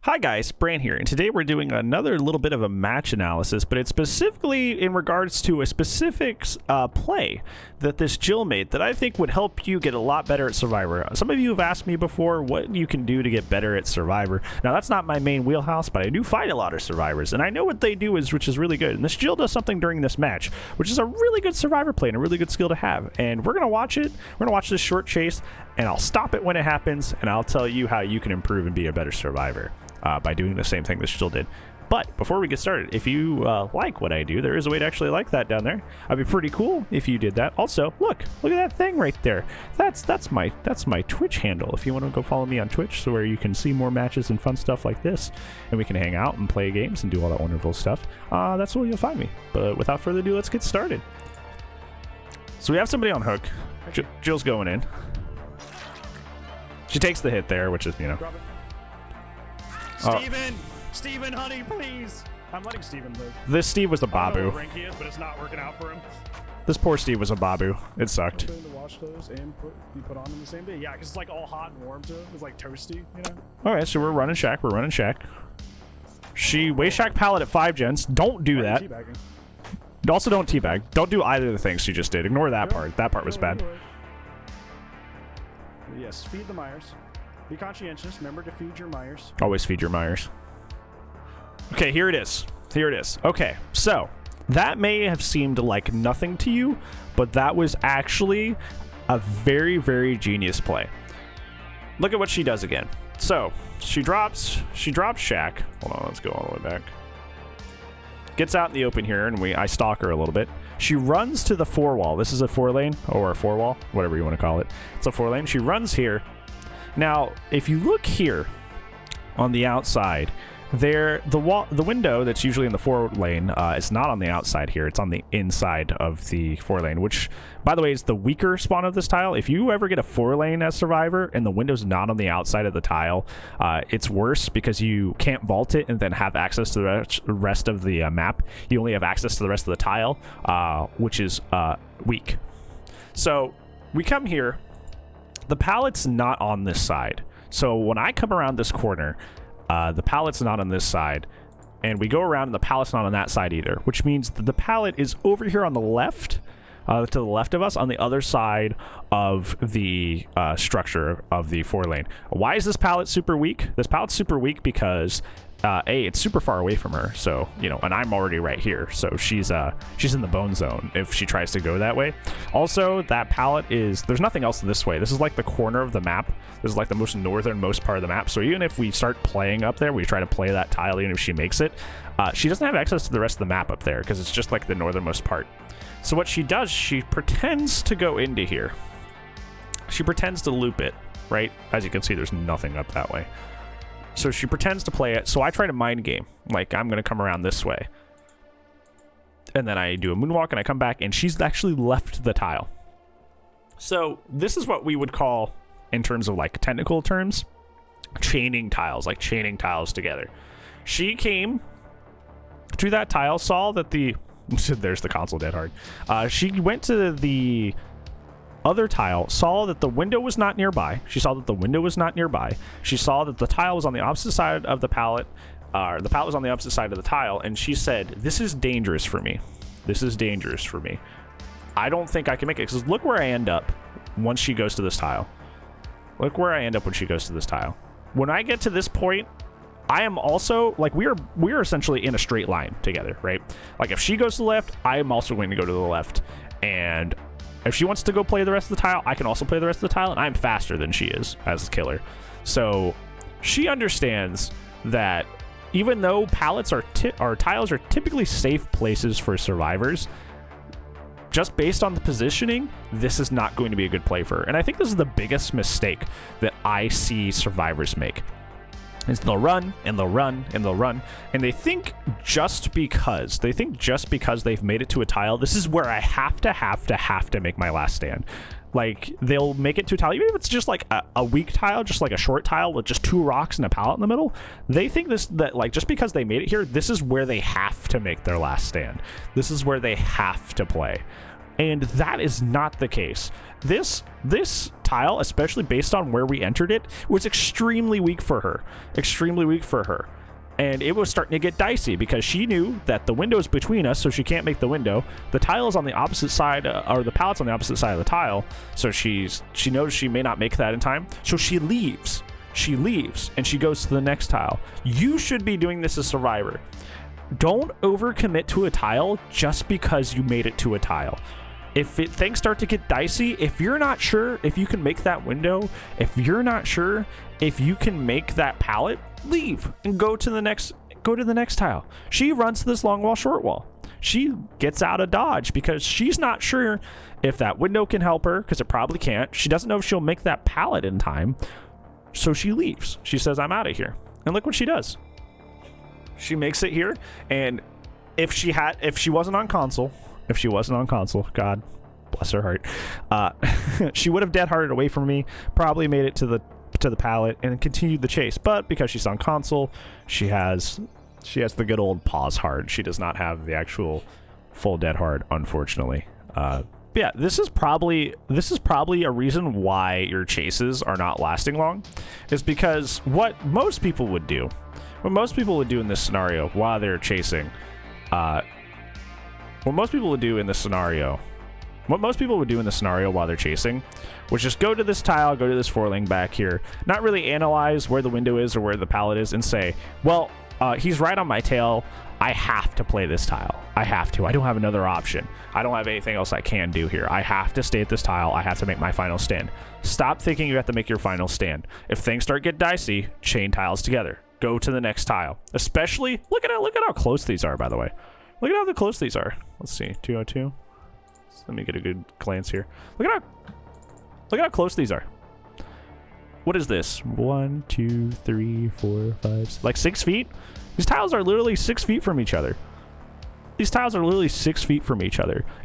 Hi guys, Bran here, and today we're doing another little bit of a match analysis, but it's specifically in regards to a specific play that this Jill made that I think would help you get a lot better at Survivor. Some of you have asked me before what you can do to get better at Survivor. Now that's not my main wheelhouse, but I do fight a lot of Survivors, and I know what they do which is really good. And this Jill does something during this match, which is a really good Survivor play and a really good skill to have. And we're gonna watch it. We're gonna watch this short chase, and I'll stop it when it happens, and I'll tell you how you can improve and be a better Survivor. By doing the same thing this Jill did. But before we get started, if you like what I do, there is a way to actually like that down there. I'd be pretty cool if you did that. Also, look at that thing right there. That's my Twitch handle. If you want to go follow me on Twitch, so where you can see more matches and fun stuff like this, and we can hang out and play games and do all that wonderful stuff. That's where you'll find me. But without further ado, let's get started. So we have somebody on hook. Jill's going in. She takes the hit there, which is, you know. Steven, honey, please. I'm letting Steven live. This Steve was a babu. I don't know what rank he is, but it's not working out for him. This poor Steve was a babu. It sucked. The wash clothes and be put on them the same day. Yeah, because it's like all hot and warm to him. It's like toasty, you know. All right, so we're running Shack. She waste Shack pallet at 5 gens. Don't do that. Also, don't teabag. Don't do either of the things she just did. Ignore that part. That part was bad. Yes, feed the Myers. Be conscientious. Remember to feed your Myers. Always feed your Myers. Okay, here it is. Okay, so that may have seemed like nothing to you, but that was actually a very, very genius play. Look at what she does again. So she drops Shack. Hold on, let's go all the way back. Gets out in the open here, and I stalk her a little bit. She runs to the 4-wall. This is a 4-lane, or a 4-wall, whatever you want to call it. It's a 4-lane. She runs here. Now, if you look here on the outside, the window that's usually in the 4-lane is not on the outside here. It's on the inside of the 4-lane, which, by the way, is the weaker spawn of this tile. If you ever get a 4-lane as Survivor and the window's not on the outside of the tile, it's worse because you can't vault it and then have access to the rest of the map. You only have access to the rest of the tile, which is weak. So we come here. The pallet's not on this side. So when I come around this corner, the pallet's not on this side. And we go around and the pallet's not on that side either, which means that the pallet is over here on the left, to the left of us, on the other side of the structure of the 4-lane. Why is this pallet super weak? This pallet's super weak because it's super far away from her, so you know, and I'm already right here, so she's in the bone zone if she tries to go that way. Also, that pallet there's nothing else this way. This is like the corner of the map. This is like the most northernmost part of the map, so even if we start playing up there, we try to play that tile, even if she makes it, she doesn't have access to the rest of the map up there because it's just like the northernmost part. So what she does, she pretends to go into here. She pretends to loop it, right? As you can see, there's nothing up that way. So she pretends to play it. So I try to mind game. Like, I'm going to come around this way. And then I do a moonwalk and I come back and she's actually left the tile. So this is what we would call, in terms of like technical terms, chaining tiles, like chaining tiles together. She came to that tile, saw that there's the console dead hard. She went to the other tile, saw that the window was not nearby. She saw that the window was not nearby. She saw that the tile was on the opposite side of the pallet. The pallet was on the opposite side of the tile, and she said, "This is dangerous for me. This is dangerous for me. I don't think I can make it." Because look where I end up once she goes to this tile. Look where I end up when she goes to this tile. When I get to this point, I am also, like, we are essentially in a straight line together, right? Like, if she goes to the left, I am also going to go to the left. And if she wants to go play the rest of the tile, I can also play the rest of the tile, and I'm faster than she is as a killer. So she understands that even though pallets or tiles are typically safe places for survivors, just based on the positioning, this is not going to be a good play for her. And I think this is the biggest mistake that I see survivors make. Is they'll run and they'll run and they'll run, and they think just because they've made it to a tile, this is where I have to make my last stand. Like, they'll make it to a tile, even if it's just like a weak tile, just like a short tile with just 2 rocks and a pallet in the middle. They think that like, just because they made it here, this is where they have to make their last stand. This is where they have to play. And that is not the case. This tile, especially based on where we entered it, was extremely weak for her. Extremely weak for her. And it was starting to get dicey because she knew that the window's between us, so she can't make the window. The tile is on the opposite side, or the pallet's on the opposite side of the tile, so she knows she may not make that in time. So she leaves. She leaves, and she goes to the next tile. You should be doing this as Survivor. Don't overcommit to a tile just because you made it to a tile. If things start to get dicey, if you're not sure if you can make that window, if you're not sure if you can make that pallet, leave and go to the next tile. She runs this long wall, short wall. She gets out of dodge because she's not sure if that window can help her, because it probably can't. She doesn't know if she'll make that pallet in time. So she leaves. She says, I'm out of here. And look what she does. She makes it here, and if she wasn't on console, God bless her heart, she would have dead hearted away from me, probably made it to the pallet and continued the chase. But because she's on console, she has the good old pause hard. She does not have the actual full dead hard, unfortunately. Yeah, this is probably a reason why your chases are not lasting long, is because what most people would do in this scenario while they're chasing, while they're chasing, was just go to this tile, go to this 4-lane back here, not really analyze where the window is or where the pallet is, and say, well, he's right on my tail. I have to play this tile. I have to. I don't have another option. I don't have anything else I can do here. I have to stay at this tile. I have to make my final stand. Stop thinking you have to make your final stand. If things start to get dicey, chain tiles together. Go to the next tile. Especially, look at how close these are, by the way. Look at how close these are. Let's see, 202. Let me get a good glance here. Look at how close these are. What is this? 1, 2, 3, 4, 5, like 6 feet? These tiles are literally 6 feet from each other.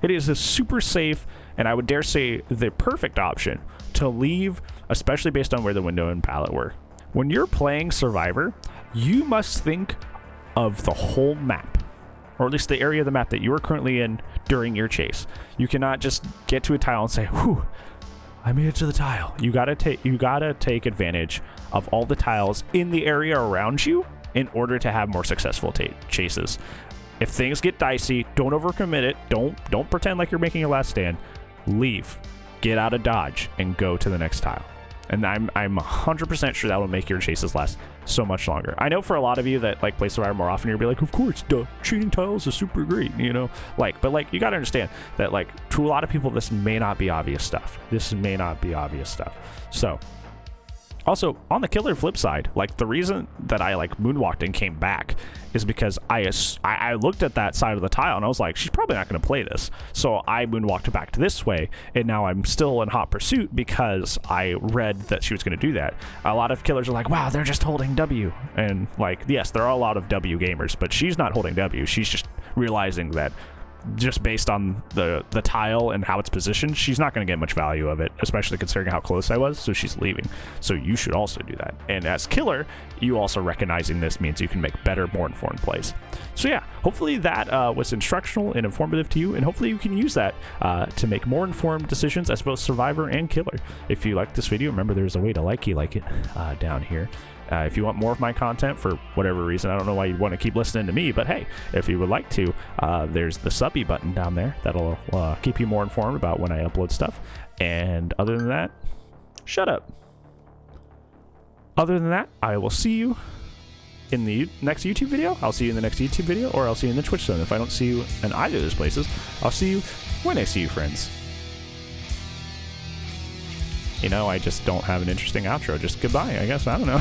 It is a super safe, and I would dare say the perfect option to leave, especially based on where the window and pallet were. When you're playing Survivor, you must think of the whole map, or at least the area of the map that you are currently in during your chase. You cannot just get to a tile and say, whew, I made it to the tile. You gotta take advantage of all the tiles in the area around you in order to have more successful chases. If things get dicey, don't overcommit it. Don't pretend like you're making your last stand. Leave, get out of dodge, and go to the next tile. And I'm 100% sure that will make your chases last so much longer. I know for a lot of you that like play Survivor more often, you'll be like, of course, duh, cheating tiles is super great, you know? But you gotta understand that to a lot of people, this may not be obvious stuff. So, also, on the killer flip side, the reason that I moonwalked and came back is because I looked at that side of the tile and I was like, she's probably not going to play this. So I moonwalked back to this way, and now I'm still in hot pursuit because I read that she was going to do that. A lot of killers are like, wow, they're just holding W. And yes, there are a lot of W gamers, but she's not holding W. She's just realizing that just based on the tile and how it's positioned, she's not going to get much value of it, especially considering how close I was, so she's leaving. So you should also do that. And as killer, you also recognizing this means you can make better, more informed plays. So yeah, hopefully that was instructional and informative to you, and hopefully you can use that to make more informed decisions as both Survivor and Killer. If you like this video, remember there's a way to like it down here. If you want more of my content for whatever reason, I don't know why you'd want to keep listening to me, but hey, if you would like to, there's the subby button down there that'll keep you more informed about when I upload stuff. And other than that, shut up. Other than that, I will see you in the next YouTube video. I'll see you in the next YouTube video, or I'll see you in the Twitch zone. If I don't see you in either of those places, I'll see you when I see you, friends. I just don't have an interesting outro. Just goodbye, I guess. I don't know.